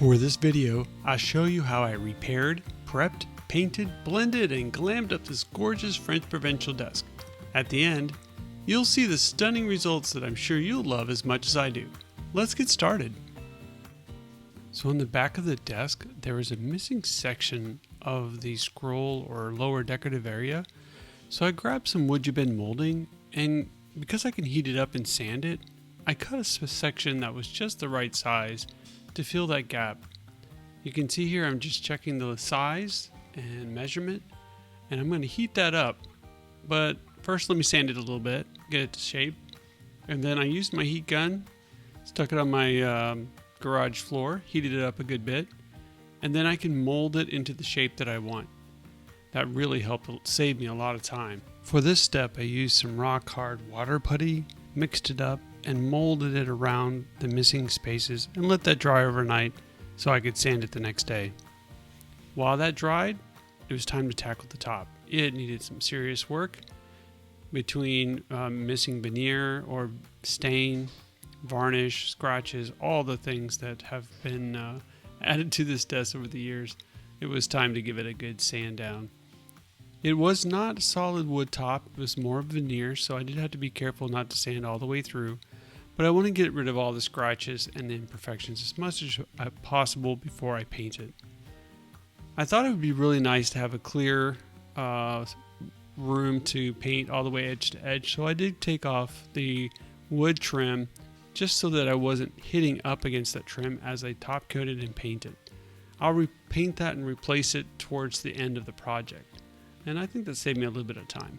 For this video, I'll show you how I repaired, prepped, painted, blended, and glammed up this gorgeous French Provincial desk. At the end, you'll see the stunning results that I'm sure you'll love as much as I do. Let's get started. So on the back of the desk, there is a missing section of the scroll or lower decorative area. So I grabbed some wood you bend molding, and because I can heat it up and sand it, I cut a section that was just the right size to fill that gap. You can see here I'm just checking the size and measurement, and I'm going to heat that up. But first let me sand it a little bit, get it to shape, and then I used my heat gun, stuck it on my garage floor, heated it up a good bit, and then I can mold it into the shape that I want. That really helped save me a lot of time. For this step I used some rock hard water putty, mixed it up, and molded it around the missing spaces and let that dry overnight so I could sand it the next day. While that dried, it was time to tackle the top. It needed some serious work between missing veneer or stain, varnish, scratches, all the things that have been added to this desk over the years. It was time to give it a good sand down. It was not a solid wood top, it was more veneer, so I did have to be careful not to sand all the way through. But I want to get rid of all the scratches and imperfections as much as possible before I paint it. I thought it would be really nice to have a clear room to paint all the way edge to edge, so I did take off the wood trim just so that I wasn't hitting up against that trim as I top coated and painted. I'll repaint that and replace it towards the end of the project, and I think that saved me a little bit of time.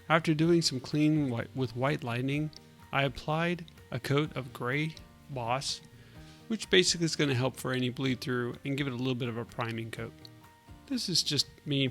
After doing some cleaning with white lining, I applied a coat of gray B.O.S.S, which basically is going to help for any bleed through and give it a little bit of a priming coat. This is just me.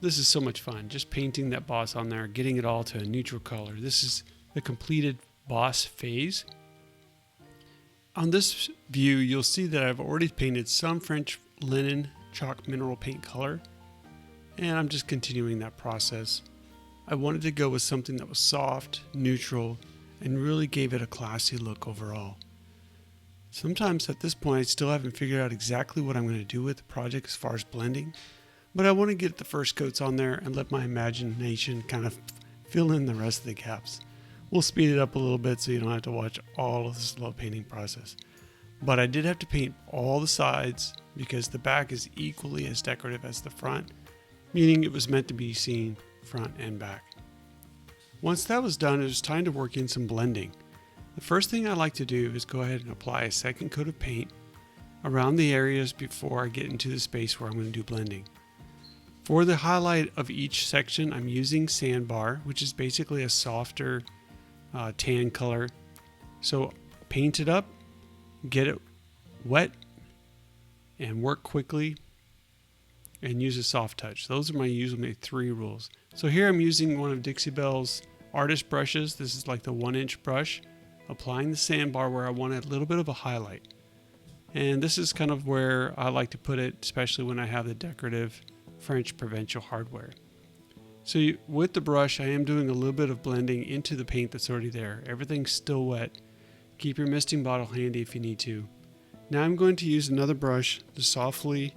This is so much fun, just painting that B.O.S.S on there, getting it all to a neutral color. This is the completed B.O.S S phase. On this view, you'll see that I've already painted some French linen chalk mineral paint color, and I'm just continuing that process. I wanted to go with something that was soft, neutral, and really gave it a classy look overall. Sometimes at this point I still haven't figured out exactly what I'm going to do with the project as far as blending, but I want to get the first coats on there and let my imagination kind of fill in the rest of the gaps. We'll speed it up a little bit so you don't have to watch all of the slow painting process. But I did have to paint all the sides because the back is equally as decorative as the front, meaning it was meant to be seen front and back. Once that was done, it was time to work in some blending. The first thing I like to do is go ahead and apply a second coat of paint around the areas before I get into the space where I'm going to do blending. For the highlight of each section, I'm using sandbar, which is basically a softer tan color. So paint it up, get it wet, and work quickly, and use a soft touch. Those are my usually 3 rules. So here I'm using one of Dixie Belle's artist brushes. This is like the 1-inch brush, applying the sandbar where I want a little bit of a highlight. And this is kind of where I like to put it, especially when I have the decorative French Provincial hardware. So with the brush, I am doing a little bit of blending into the paint that's already there. Everything's still wet. Keep your misting bottle handy if you need to. Now I'm going to use another brush to softly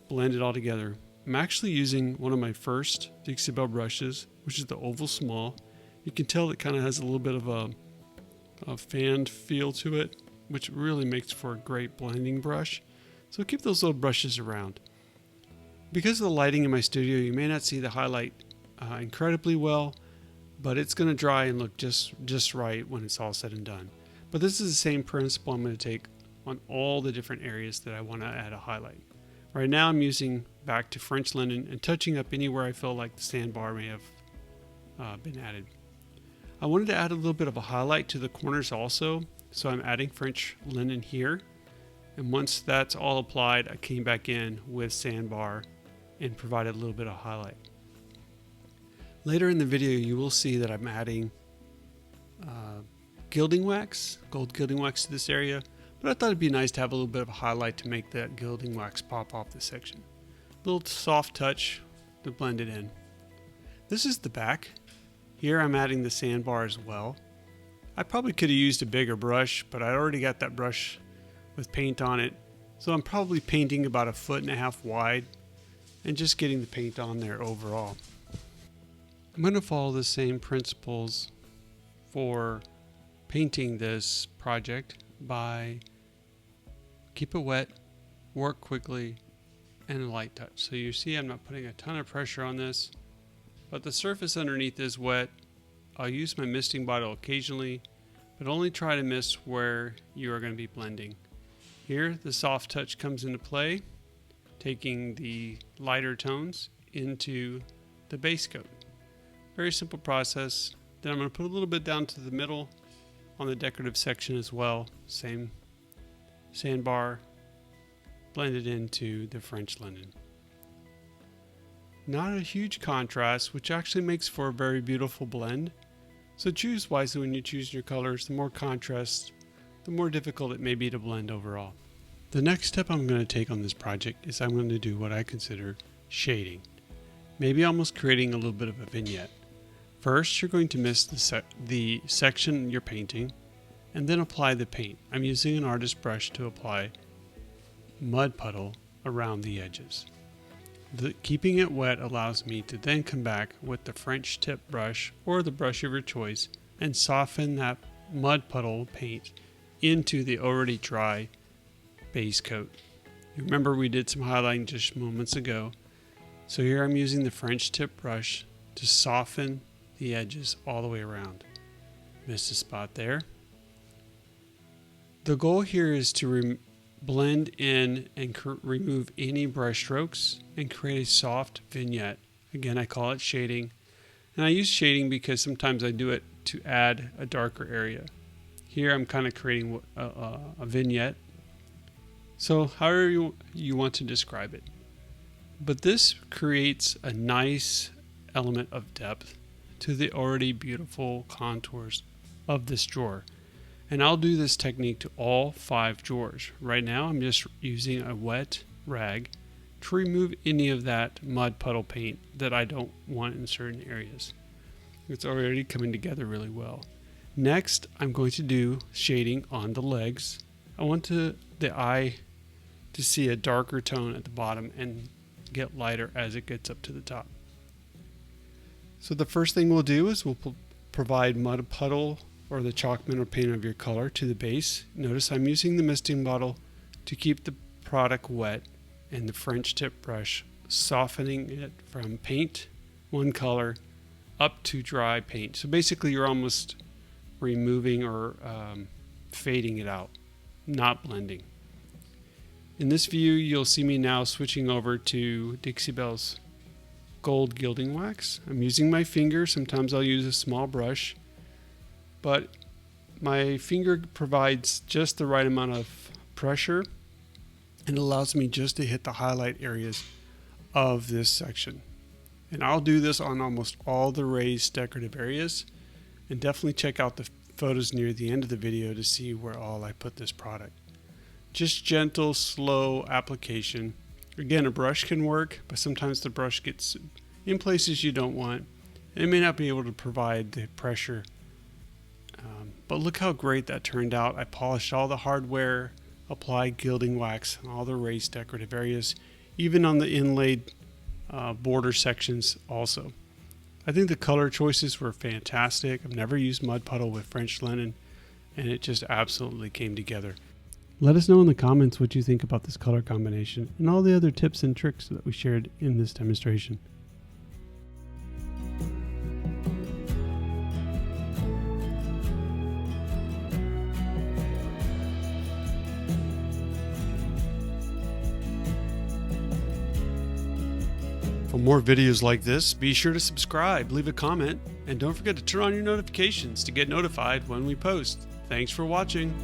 blend it all together. I'm actually using one of my first Dixie Belle brushes, which is the oval small. You can tell it kind of has a little bit of a fanned feel to it, which really makes for a great blending brush. So keep those little brushes around. Because of the lighting in my studio, you may not see the highlight incredibly well, but it's going to dry and look just right when it's all said and done. But this is the same principle I'm going to take on all the different areas that I want to add a highlight. Right now I'm using back to French linen and touching up anywhere I feel like the sandbar may have been added. I wanted to add a little bit of a highlight to the corners also, so I'm adding French linen here. And once that's all applied, I came back in with sandbar and provided a little bit of highlight. Later in the video you will see that I'm adding gilding wax, gold gilding wax to this area. But I thought it'd be nice to have a little bit of a highlight to make that gilding wax pop off this section. A little soft touch to blend it in. This is the back. Here I'm adding the sandbar as well. I probably could have used a bigger brush, but I already got that brush with paint on it. So I'm probably painting about 1.5 feet wide and just getting the paint on there overall. I'm going to follow the same principles for painting this project by keep it wet, work quickly, and a light touch. So you see I'm not putting a ton of pressure on this, but the surface underneath is wet. I'll use my misting bottle occasionally, but only try to mist where you are going to be blending. Here the soft touch comes into play, taking the lighter tones into the base coat. Very simple process. Then I'm going to put a little bit down to the middle on the decorative section as well. Same sandbar, blend it into the French linen. Not a huge contrast, which actually makes for a very beautiful blend. So choose wisely when you choose your colors. The more contrast, the more difficult it may be to blend overall. The next step I'm going to take on this project is I'm going to do what I consider shading. Maybe almost creating a little bit of a vignette. First, you're going to mist the section you're painting and then apply the paint. I'm using an artist brush to apply Mud Puddle around the edges. Keeping it wet allows me to then come back with the French tip brush or the brush of your choice and soften that Mud Puddle paint into the already dry base coat. You remember we did some highlighting just moments ago. So here I'm using the French tip brush to soften the edges all the way around. Missed a spot there. The goal here is to blend in and remove any brush strokes and create a soft vignette. Again, I call it shading. And I use shading because sometimes I do it to add a darker area. Here I'm kind of creating a vignette. So however you want to describe it. But this creates a nice element of depth to the already beautiful contours of this drawer. And I'll do this technique to all 5 drawers. Right now I'm just using a wet rag to remove any of that mud puddle paint that I don't want in certain areas. It's already coming together really well. Next, I'm going to do shading on the legs. I want the eye to see a darker tone at the bottom and get lighter as it gets up to the top. So the first thing we'll do is we'll provide mud puddle or the chalk mineral paint of your color to the base. Notice I'm using the misting bottle to keep the product wet and the French tip brush softening it from paint, one color, up to dry paint. So basically you're almost removing or fading it out, not blending. In this view, you'll see me now switching over to Dixie Belle's Gold Gilding Wax. I'm using my finger. Sometimes I'll use a small brush, but my finger provides just the right amount of pressure and allows me just to hit the highlight areas of this section. And I'll do this on almost all the raised decorative areas, and definitely check out the photos near the end of the video to see where all I put this product. Just gentle, slow application. Again, a brush can work, but sometimes the brush gets in places you don't want. It may not be able to provide the pressure. But look how great that turned out. I polished all the hardware, applied gilding wax on all the raised decorative areas, even on the inlaid border sections also. I think the color choices were fantastic. I've never used Mud Puddle with French linen, and it just absolutely came together. Let us know in the comments what you think about this color combination and all the other tips and tricks that we shared in this demonstration. For more videos like this, be sure to subscribe, leave a comment, and don't forget to turn on your notifications to get notified when we post. Thanks for watching.